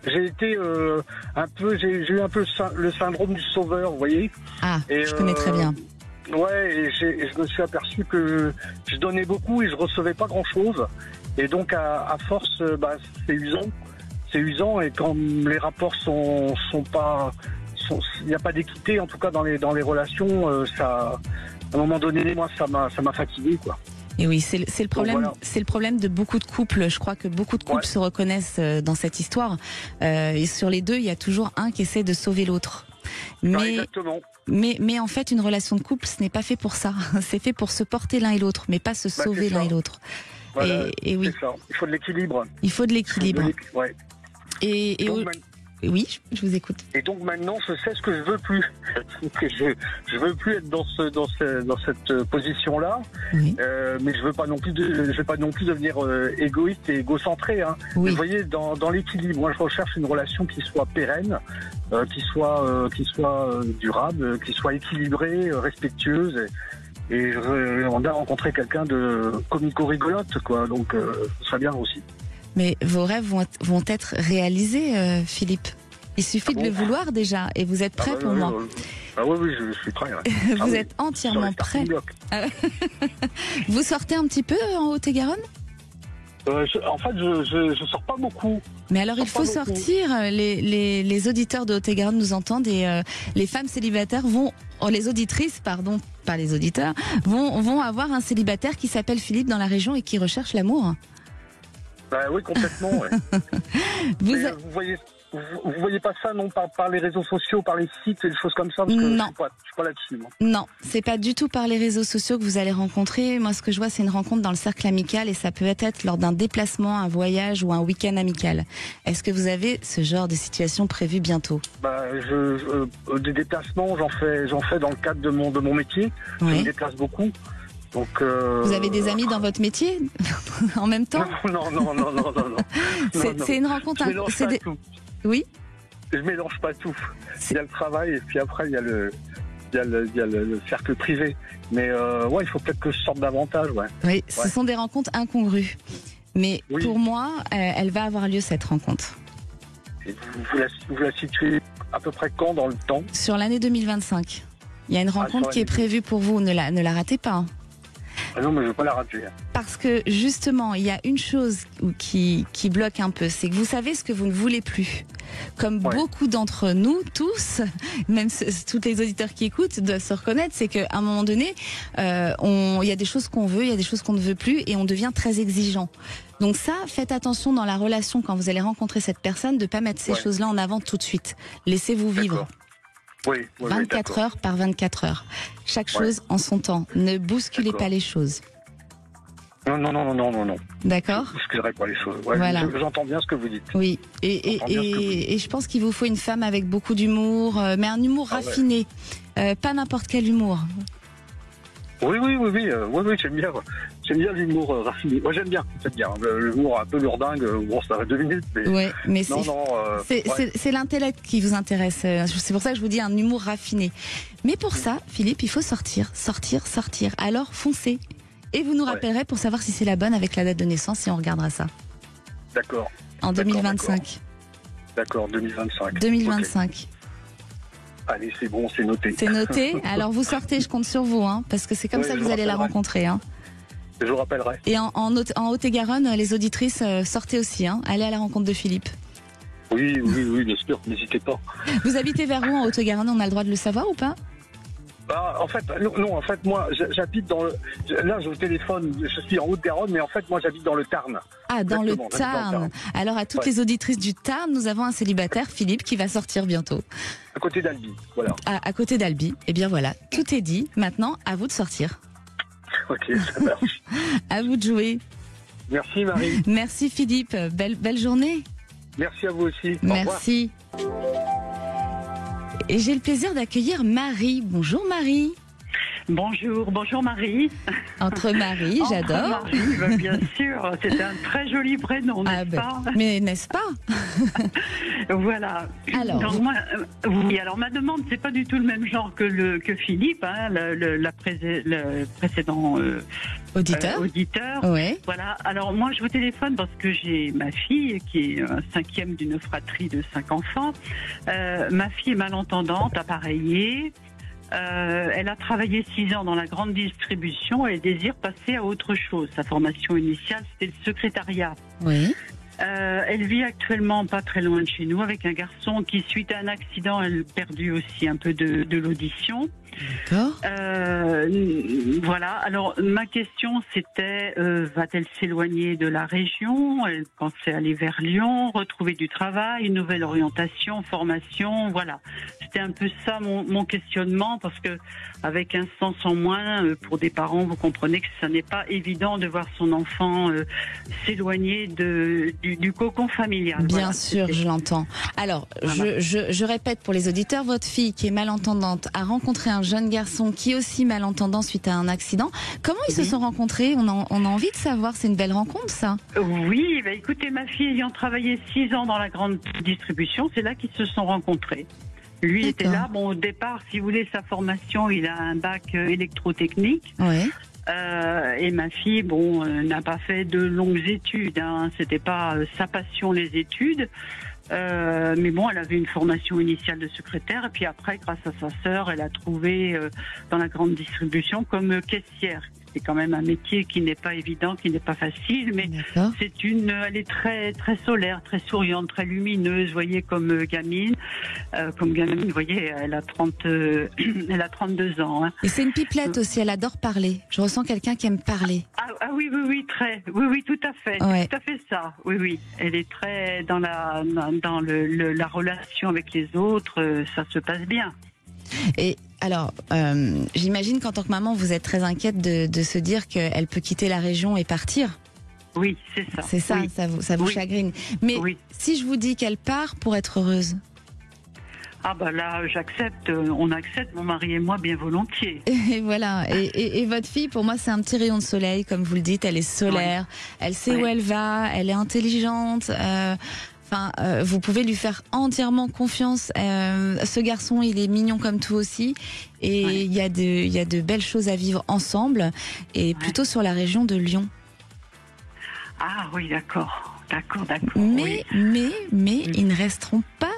été j'ai eu un peu le syndrome du sauveur, vous voyez. Ah, je connais très bien. Ouais, et je me suis aperçu que je donnais beaucoup et je recevais pas grand-chose. Et donc, à force, c'est usant. C'est usant, et quand les rapports sont pas, il n'y a pas d'équité, en tout cas dans les relations, ça, à un moment donné, moi, ça m'a fatigué, quoi. Et oui, c'est le problème. Voilà. C'est le problème de beaucoup de couples. Je crois que beaucoup de couples se reconnaissent dans cette histoire. Et sur les deux, il y a toujours un qui essaie de sauver l'autre. Exactement. Mais en fait, une relation de couple, ce n'est pas fait pour ça. C'est fait pour se porter l'un et l'autre, mais pas se sauver l'un et l'autre. Voilà, et oui. C'est ça. Il faut de l'équilibre. Il faut de l'équilibre. Ouais. Oui, je vous écoute. Et donc maintenant, je sais ce que je veux plus. je veux plus être dans cette position-là. Oui. Mais je veux pas non plus devenir égoïste et égocentré. Hein. Oui. Vous voyez, dans l'équilibre, moi je recherche une relation qui soit pérenne, qui soit durable, qui soit équilibrée, respectueuse. Et on a rencontré quelqu'un de comico-rigolote, quoi. Donc, ce serait bien aussi. Mais vos rêves vont être réalisés, Philippe. Il suffit de le vouloir déjà. Et vous êtes prêt pour moi ? Oui, je suis prêt. Ouais. Vous êtes entièrement prêt. Vous sortez un petit peu en Haute-Garonne ? En fait, je sors pas beaucoup. Mais alors, il faut sortir. Les auditeurs de Haute-Garonne nous entendent et les femmes célibataires les auditrices, pardon, pas les auditeurs, vont avoir un célibataire qui s'appelle Philippe dans la région et qui recherche l'amour. Oui, complètement. Ouais. Vous voyez pas ça, non, par les réseaux sociaux, par les sites et des choses comme ça, parce que non. je suis pas là-dessus. Moi. Non, c'est pas du tout par les réseaux sociaux que vous allez rencontrer. Moi, ce que je vois, c'est une rencontre dans le cercle amical et ça peut être lors d'un déplacement, un voyage ou un week-end amical. Est-ce que vous avez ce genre de situation prévue bientôt ? Des déplacements, j'en fais dans le cadre de mon métier. Je me déplace beaucoup. Donc, vous avez des amis dans votre métier en même temps ? Non. C'est une rencontre. Tout. Oui. Je mélange pas tout. Il y a le travail et puis après il y a le cercle privé. Mais il faut peut-être que je sorte davantage. Ouais. Oui, ce sont des rencontres incongrues. Mais pour moi, elle va avoir lieu cette rencontre. Et vous la situez à peu près quand dans le temps ? Sur l'année 2025. Il y a une rencontre qui est prévue pour vous. Ne la ratez pas. Ah non, mais je veux pas la rater. Parce que justement, il y a une chose qui bloque un peu, c'est que vous savez ce que vous ne voulez plus. Comme beaucoup d'entre nous, tous, même tous les auditeurs qui écoutent doivent se reconnaître, c'est qu'à un moment donné, il y a des choses qu'on veut, il y a des choses qu'on ne veut plus, et on devient très exigeant. Donc ça, faites attention dans la relation quand vous allez rencontrer cette personne, de ne pas mettre ces choses-là en avant tout de suite. Laissez-vous vivre. Oui, 24 heures par 24 heures. Chaque chose en son temps. Ne bousculez pas les choses. Non. D'accord. Je ne bousculerai pas les choses. Ouais, voilà. J'entends bien ce que vous dites. Oui, et je pense qu'il vous faut une femme avec beaucoup d'humour, mais un humour raffiné. Pas n'importe quel humour. Oui, j'aime bien. J'aime bien l'humour raffiné. Moi, j'aime bien. L'humour un peu lourdingue, bon, ça va 2 minutes. Mais c'est l'intellect qui vous intéresse. C'est pour ça que je vous dis un humour raffiné. Mais pour ça, Philippe, il faut sortir. Alors, foncez. Et vous nous rappellerez pour savoir si c'est la bonne avec la date de naissance, et on regardera ça. D'accord. En 2025. D'accord, 2025. 2025. Okay. Allez, c'est bon, c'est noté. C'est noté. Alors vous sortez, je compte sur vous, parce que c'est comme ça que vous allez la rencontrer. Je vous rappellerai. Et en Haute-et-Garonne, les auditrices, sortez aussi. Allez à la rencontre de Philippe. Oui, bien sûr, n'hésitez pas. Vous habitez vers où en Haute-et-Garonne? On a le droit de le savoir ou pas? En fait, moi, j'habite dans le... Là, je vous téléphone, je suis en Haute-Garonne, mais en fait, moi, j'habite dans le Tarn. Ah, dans le Tarn. Alors, à toutes les auditrices du Tarn, nous avons un célibataire, Philippe, qui va sortir bientôt. À côté d'Albi, voilà. À côté d'Albi. Eh bien, voilà, tout est dit. Maintenant, à vous de sortir. Ok, ça marche. À vous de jouer. Merci, Marie. Merci, Philippe. Belle journée. Merci à vous aussi. Merci. Et j'ai le plaisir d'accueillir Marie. Bonjour Marie. Bonjour Marie. Entre Marie, j'adore. Marie, bien sûr, c'est un très joli prénom, n'est-ce pas? Mais n'est-ce pas? Voilà. Alors, donc, alors ma demande, c'est pas du tout le même genre que Philippe, le précédent auditeur. Ouais. Voilà. Alors moi, je vous téléphone parce que j'ai ma fille qui est 5e d'une fratrie de 5 enfants. Ma fille est malentendante, appareillée. Elle a travaillé 6 ans dans la grande distribution et désire passer à autre chose. Sa formation initiale, c'était le secrétariat. Oui. Elle vit actuellement pas très loin de chez nous avec un garçon qui, suite à un accident, elle a perdu aussi un peu de l'audition. D'accord. Voilà. Alors, ma question, c'était, va-t-elle s'éloigner de la région? Elle pensait aller vers Lyon, retrouver du travail, une nouvelle orientation, formation, voilà. C'était un peu ça mon questionnement, parce que avec un sens en moins, pour des parents, vous comprenez que ça n'est pas évident de voir son enfant s'éloigner du cocon familial. Bien sûr, je l'entends. Alors, voilà. je répète pour les auditeurs, votre fille qui est malentendante a rencontré un jeune garçon qui est aussi malentendant suite à un accident. Comment ils se sont rencontrés? On a envie de savoir, c'est une belle rencontre, ça. Oui, écoutez, ma fille ayant travaillé 6 ans dans la grande distribution, c'est là qu'ils se sont rencontrés. Lui était là, bon, au départ, si vous voulez, sa formation, il a un bac électrotechnique. Ouais. Et ma fille, n'a pas fait de longues études. C'était pas sa passion, les études. Mais bon, elle avait une formation initiale de secrétaire. Et puis après, grâce à sa sœur, elle a trouvé dans la grande distribution comme caissière. C'est quand même un métier qui n'est pas évident, qui n'est pas facile, mais elle est très très solaire, très souriante, très lumineuse, vous voyez, comme gamine, vous voyez, elle a 32 ans. Et c'est une pipelette aussi, elle adore parler. Je ressens quelqu'un qui aime parler. Ah oui, tout à fait, ouais. Tout à fait ça. Oui, elle est très dans la relation avec les autres, ça se passe bien. Et alors, j'imagine qu'en tant que maman, vous êtes très inquiète de se dire qu'elle peut quitter la région et partir. Oui, c'est ça. C'est ça, oui. ça vous chagrine. Mais si je vous dis qu'elle part pour être heureuse? Ah bah là, on accepte, mon mari et moi, bien volontiers. Et voilà, et votre fille, pour moi, c'est un petit rayon de soleil, comme vous le dites, elle est solaire, elle sait où elle va, elle est intelligente. Vous pouvez lui faire entièrement confiance. Ce garçon, il est mignon comme tout aussi. Et il y a de belles choses à vivre ensemble. Et plutôt sur la région de Lyon. Ah oui, d'accord. Mais ils ne resteront pas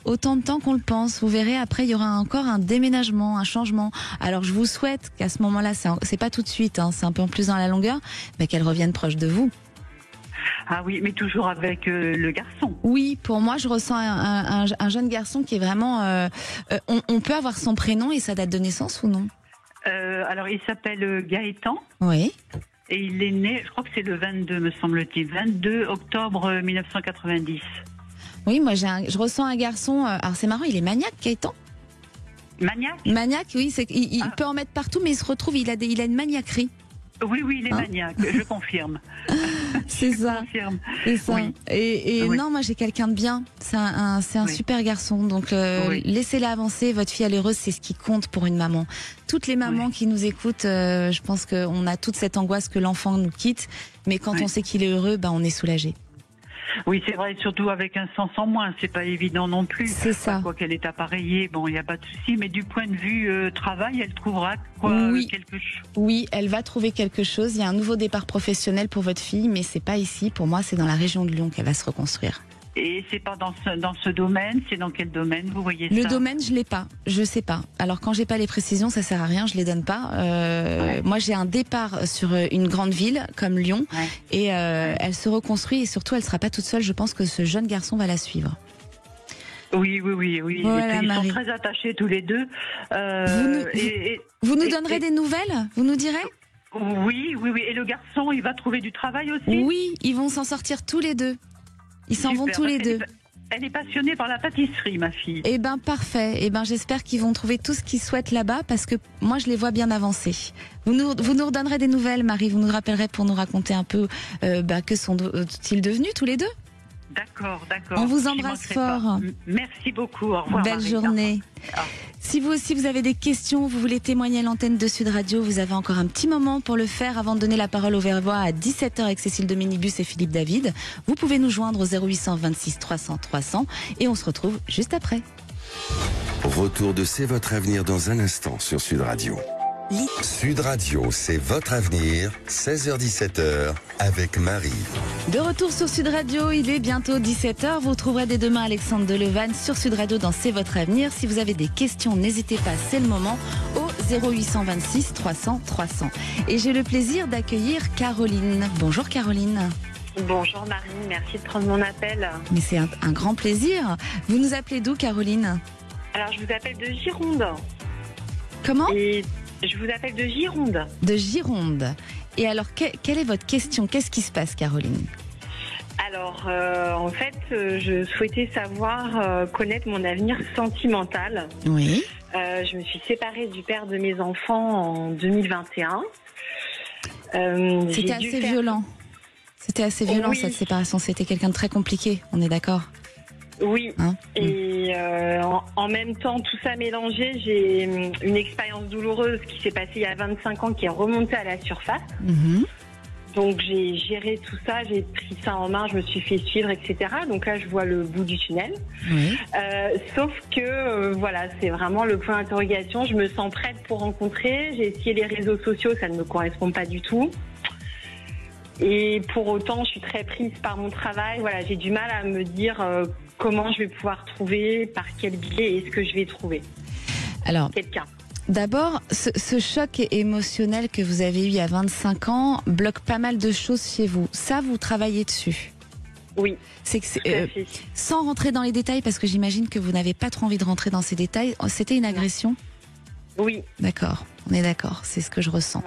autant de temps qu'on le pense. Vous verrez, après, il y aura encore un déménagement, un changement. Alors, je vous souhaite qu'à ce moment-là, c'est pas tout de suite, hein, c'est un peu en plus dans la longueur, mais qu'elle revienne proche de vous. Ah oui, mais toujours avec le garçon. Oui, pour moi, je ressens un jeune garçon qui est vraiment... on peut avoir son prénom et sa date de naissance ou non? Alors, il s'appelle Gaëtan. Oui. Et il est né, je crois que c'est le 22, me semble-t-il, 22 octobre 1990. Oui, moi, je ressens un garçon... alors, c'est marrant, il est maniaque, Gaëtan. Maniaque? Maniaque, oui, il peut en mettre partout, mais il se retrouve, il a une maniaquerie. Oui, il est maniaque, je confirme. C'est ça. Confirme. C'est ça. Oui. Et Oui. non, moi j'ai quelqu'un de bien. C'est un Oui. super garçon. Donc laissez-la avancer. Votre fille elle est heureuse, c'est ce qui compte pour une maman. Toutes les mamans qui nous écoutent, je pense qu'on a toute cette angoisse que l'enfant nous quitte. Mais quand on sait qu'il est heureux, on est soulagé. Oui, c'est vrai, surtout avec un sens en moins, c'est pas évident non plus. C'est ça. Quoi qu'elle est appareillée, bon, il n'y a pas de souci, mais du point de vue travail, elle trouvera quelque chose. Oui, elle va trouver quelque chose. Il y a un nouveau départ professionnel pour votre fille, mais c'est pas ici. Pour moi, c'est dans la région de Lyon qu'elle va se reconstruire. Et c'est pas dans ce domaine, c'est dans quel domaine vous voyez ça? Le domaine, je l'ai pas, je sais pas. Alors quand j'ai pas les précisions, ça sert à rien, je les donne pas. Moi, j'ai un départ sur une grande ville comme Lyon, et elle se reconstruit et surtout, elle sera pas toute seule. Je pense que ce jeune garçon va la suivre. Oui. Voilà, et puis, ils Marie. sont très attachés tous les deux. Vous nous donnerez des nouvelles? Vous nous direz? Oui. Et le garçon, il va trouver du travail aussi? Oui, ils vont s'en sortir tous les deux. Ils s'en vont tous les deux. Elle est passionnée par la pâtisserie, ma fille. Eh ben parfait. Eh ben j'espère qu'ils vont trouver tout ce qu'ils souhaitent là-bas parce que moi je les vois bien avancés. Vous nous redonnerez des nouvelles, Marie. Vous nous rappellerez pour nous raconter un peu que sont-ils devenus tous les deux. D'accord. On vous embrasse fort. Merci beaucoup. Au revoir. Belle Marie. journée. Si vous aussi vous avez des questions, vous voulez témoigner à l'antenne de Sud Radio, vous avez encore un petit moment pour le faire avant de donner la parole au Vervoix à 17h avec Cécile de Minibus et Philippe David. Vous pouvez nous joindre au 0800 26 300 300 et on se retrouve juste après. Retour de C'est votre avenir dans un instant sur Sud Radio. Sud Radio, c'est votre avenir, 16h-17h, avec Marie. De retour sur Sud Radio, il est bientôt 17h. Vous retrouverez dès demain Alexandre Delevanne sur Sud Radio dans C'est votre avenir. Si vous avez des questions, n'hésitez pas, c'est le moment, au 0826 300 300. Et j'ai le plaisir d'accueillir Caroline. Bonjour Caroline. Bonjour Marie, merci de prendre mon appel. Mais c'est un grand plaisir. Vous nous appelez d'où Caroline? Alors je vous appelle de Gironde. Comment? Je vous appelle de Gironde. De Gironde. Et alors, quelle est votre question? Qu'est-ce qui se passe, Caroline? Alors, en fait, je souhaitais connaître mon avenir sentimental. Oui. Je me suis séparée du père de mes enfants en 2021. C'était assez violent. C'était assez violent, Oui. cette séparation. C'était quelqu'un de très compliqué, on est d'accord? Oui, et en même temps, tout ça mélangé, j'ai une expérience douloureuse qui s'est passée il y a 25 ans, qui est remontée à la surface. Donc j'ai géré tout ça, j'ai pris ça en main, je me suis fait suivre, etc. Donc là, je vois le bout du tunnel. Sauf que, voilà, c'est vraiment le point d'interrogation. Je me sens prête pour rencontrer. J'ai essayé les réseaux sociaux, ça ne me correspond pas du tout. Et pour autant, je suis très prise par mon travail. Voilà, j'ai du mal à me dire comment je vais pouvoir trouver, par quel biais est-ce que je vais trouver quelqu'un. D'abord, ce choc émotionnel que vous avez eu il y a 25 ans bloque pas mal de choses chez vous. Ça, vous travaillez dessus? Oui. Sans rentrer dans les détails, parce que j'imagine que vous n'avez pas trop envie de rentrer dans ces détails, c'était une agression? Oui. D'accord, on est d'accord, c'est ce que je ressens.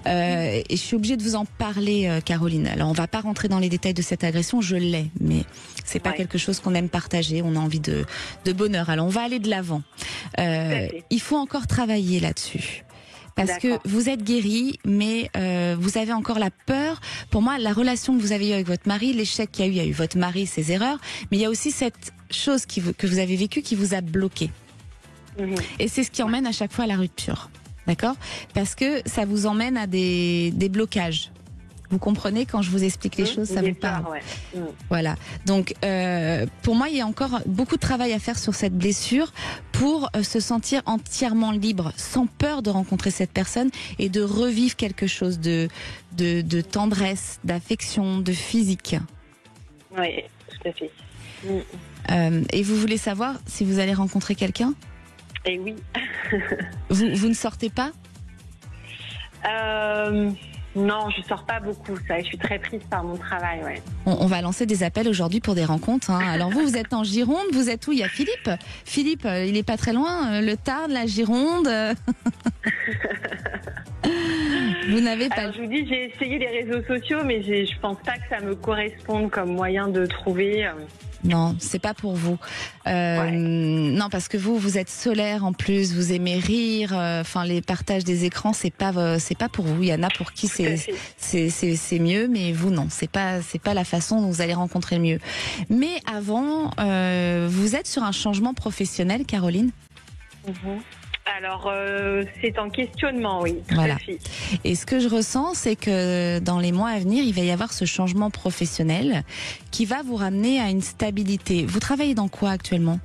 Et je suis obligée de vous en parler, Caroline. Alors, on va pas rentrer dans les détails de cette agression, je l'ai, mais c'est pas quelque chose qu'on aime partager, on a envie de bonheur. Alors, on va aller de l'avant. Il faut encore travailler là-dessus. Parce que vous êtes guérie, mais vous avez encore la peur. Pour moi, la relation que vous avez eue avec votre mari, l'échec qu'il y a eu, il y a eu votre mari, ses erreurs, mais il y a aussi cette chose que vous avez vécue qui vous a bloqué. Et c'est ce qui emmène à chaque fois à la rupture. D'accord? Parce que ça vous emmène à des blocages. Vous comprenez quand je vous explique les choses, ça vous parle. Voilà. Donc, pour moi, il y a encore beaucoup de travail à faire sur cette blessure pour se sentir entièrement libre, sans peur de rencontrer cette personne et de revivre quelque chose de tendresse, d'affection, de physique. Oui, tout à fait. Et vous voulez savoir si vous allez rencontrer quelqu'un ? Et oui. Vous ne sortez pas ? Non, je sors pas beaucoup. Ça, je suis très prise par mon travail. Ouais. On va lancer des appels aujourd'hui pour des rencontres. Hein. Alors vous êtes en Gironde, vous êtes où ? Il y a Philippe. Philippe, il est pas très loin. Le Tarn, la Gironde. Vous n'avez pas. Alors, je vous dis, j'ai essayé les réseaux sociaux, mais je pense pas que ça me corresponde comme moyen de trouver. Non, c'est pas pour vous. Non, parce que vous êtes solaire en plus, vous aimez rire. Enfin, les partages des écrans, c'est pas pour vous. Il y en a pour qui c'est mieux, mais vous non. C'est pas la façon dont vous allez rencontrer le mieux. Mais avant, vous êtes sur un changement professionnel, Caroline ? Alors, c'est en questionnement, oui. Voilà. Et ce que je ressens, c'est que dans les mois à venir, il va y avoir ce changement professionnel qui va vous ramener à une stabilité. Vous travaillez dans quoi actuellement ?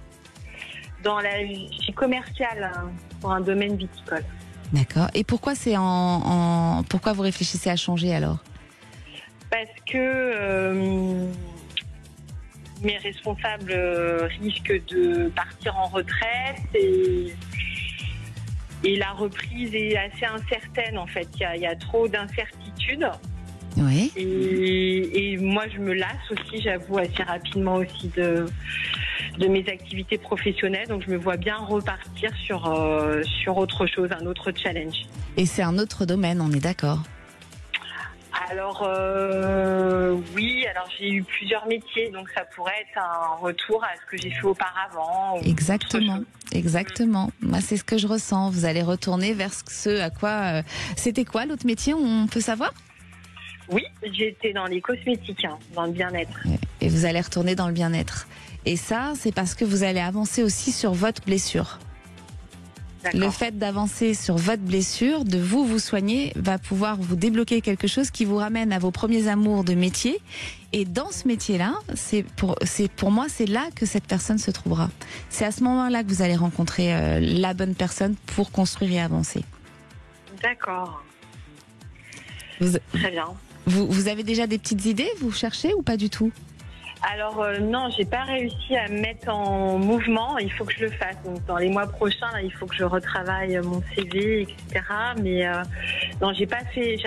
Je suis commerciale pour un domaine viticole. D'accord. Et pourquoi pourquoi vous réfléchissez à changer alors ? Parce que mes responsables risquent de partir en retraite et la reprise est assez incertaine en fait. Il y a trop d'incertitudes. Oui. Et moi, je me lasse aussi, j'avoue, assez rapidement aussi de mes activités professionnelles. Donc, je me vois bien repartir sur autre chose, un autre challenge. Et c'est un autre domaine, on est d'accord ? Alors, oui, alors j'ai eu plusieurs métiers, donc ça pourrait être un retour à ce que j'ai fait auparavant. Exactement. Moi, c'est ce que je ressens. Vous allez retourner vers ce à quoi... C'était quoi l'autre métier, on peut savoir ? Oui, j'étais dans les cosmétiques, dans le bien-être. Et vous allez retourner dans le bien-être. Et ça, c'est parce que vous allez avancer aussi sur votre blessure. D'accord. Le fait d'avancer sur votre blessure, de vous soigner, va pouvoir vous débloquer quelque chose qui vous ramène à vos premiers amours de métier. Et dans ce métier-là, pour moi, c'est là que cette personne se trouvera. C'est à ce moment-là que vous allez rencontrer la bonne personne pour construire et avancer. D'accord. Très bien. Vous avez déjà des petites idées ? Vous cherchez ou pas du tout ? Alors non, j'ai pas réussi à me mettre en mouvement. Il faut que je le fasse. Donc dans les mois prochains, là, il faut que je retravaille mon CV, etc. Mais non, j'ai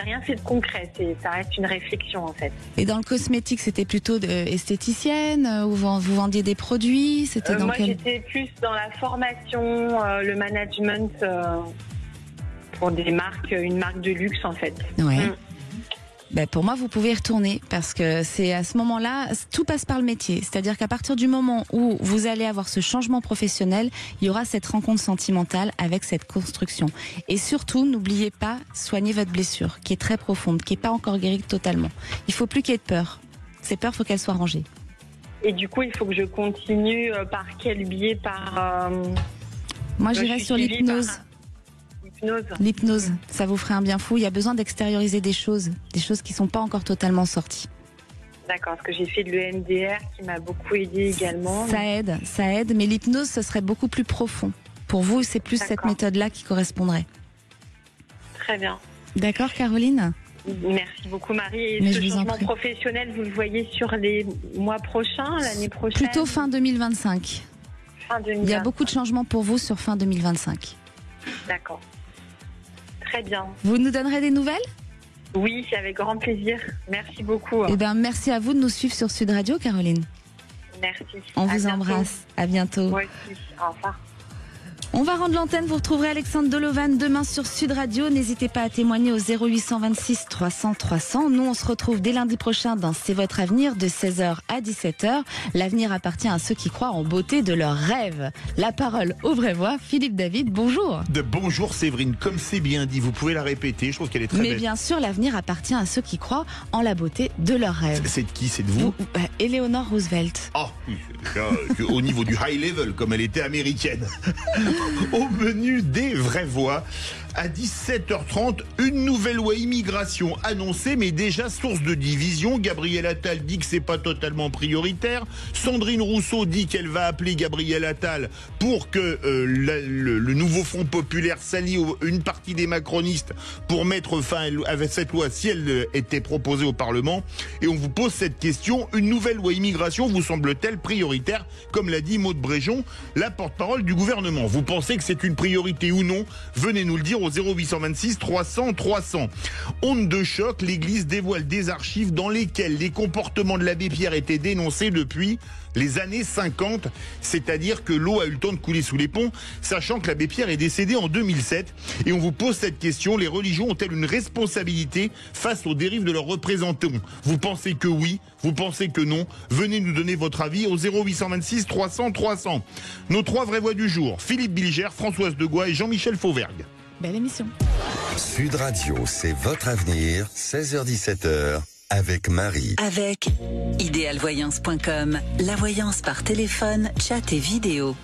rien fait de concret. Ça reste une réflexion en fait. Et dans le cosmétique, c'était plutôt esthéticienne ou vous vendiez des produits ? C'était moi, j'étais plus dans la formation, le management pour une marque de luxe en fait. Ouais. Pour moi, vous pouvez y retourner parce que c'est à ce moment-là, tout passe par le métier. C'est-à-dire qu'à partir du moment où vous allez avoir ce changement professionnel, il y aura cette rencontre sentimentale avec cette construction. Et surtout, n'oubliez pas, soignez votre blessure qui est très profonde, qui n'est pas encore guérie totalement. Il ne faut plus qu'il y ait de peur. Ces peurs, il faut qu'elles soient rangées. Et du coup, il faut que je continue par quel biais ? Moi, j'irais sur l'hypnose. L'hypnose, ça vous ferait un bien fou. Il y a besoin d'extérioriser des choses qui ne sont pas encore totalement sorties. D'accord, parce que j'ai fait de l'EMDR qui m'a beaucoup aidé également. Ça aide, mais l'hypnose, ce serait beaucoup plus profond. Pour vous, c'est plus cette méthode-là qui correspondrait. Très bien. D'accord, Caroline ? Merci beaucoup, Marie. Et ce changement professionnel, vous le voyez sur les mois prochains, l'année prochaine ? Plutôt fin 2025. Fin 2025. Il y a beaucoup de changements pour vous sur fin 2025. D'accord. Très bien. Vous nous donnerez des nouvelles ? Oui, avec grand plaisir. Merci beaucoup. Merci à vous de nous suivre sur Sud Radio, Caroline. Merci. On vous embrasse. À bientôt. Moi aussi. Au revoir. On va rendre l'antenne, vous retrouverez Alexandre Dolovan demain sur Sud Radio. N'hésitez pas à témoigner au 0826 300 300. Nous, on se retrouve dès lundi prochain dans C'est votre avenir de 16h à 17h. L'avenir appartient à ceux qui croient en beauté de leurs rêves. La parole aux vraies voix. Philippe David, bonjour. Bonjour Séverine, comme c'est bien dit, vous pouvez la répéter, je trouve qu'elle est très belle. Mais bien sûr, l'avenir appartient à ceux qui croient en la beauté de leurs rêves. C'est de qui? C'est de vous? Eleanor Roosevelt. Oh, au niveau du high level, comme elle était américaine. Au menu des vraies voix, À 17h30, une nouvelle loi immigration annoncée, mais déjà source de division. Gabriel Attal dit que c'est pas totalement prioritaire. Sandrine Rousseau dit qu'elle va appeler Gabriel Attal pour que le nouveau Front populaire s'allie une partie des macronistes pour mettre fin à cette loi si elle était proposée au Parlement. Et on vous pose cette question, une nouvelle loi immigration vous semble-t-elle prioritaire, comme l'a dit Maude Bréjon, la porte-parole du gouvernement? Vous pensez que c'est une priorité ou non? Venez nous le dire au 0826 300 300. Onde de choc, l'Église dévoile des archives dans lesquelles les comportements de l'abbé Pierre étaient dénoncés depuis les années 50, c'est-à-dire que l'eau a eu le temps de couler sous les ponts, sachant que l'abbé Pierre est décédé en 2007. Et on vous pose cette question, les religions ont-elles une responsabilité face aux dérives de leurs représentants? Vous pensez que oui, vous pensez que non? Venez nous donner votre avis au 0826 300 300. Nos 3 vraies voix du jour, Philippe Bilger, Françoise Degois et Jean-Michel Fauvergue. Belle émission. Sud Radio, c'est votre avenir, 16h-17h. Avec Marie. Avec idéalvoyance.com, la voyance par téléphone, chat et vidéo.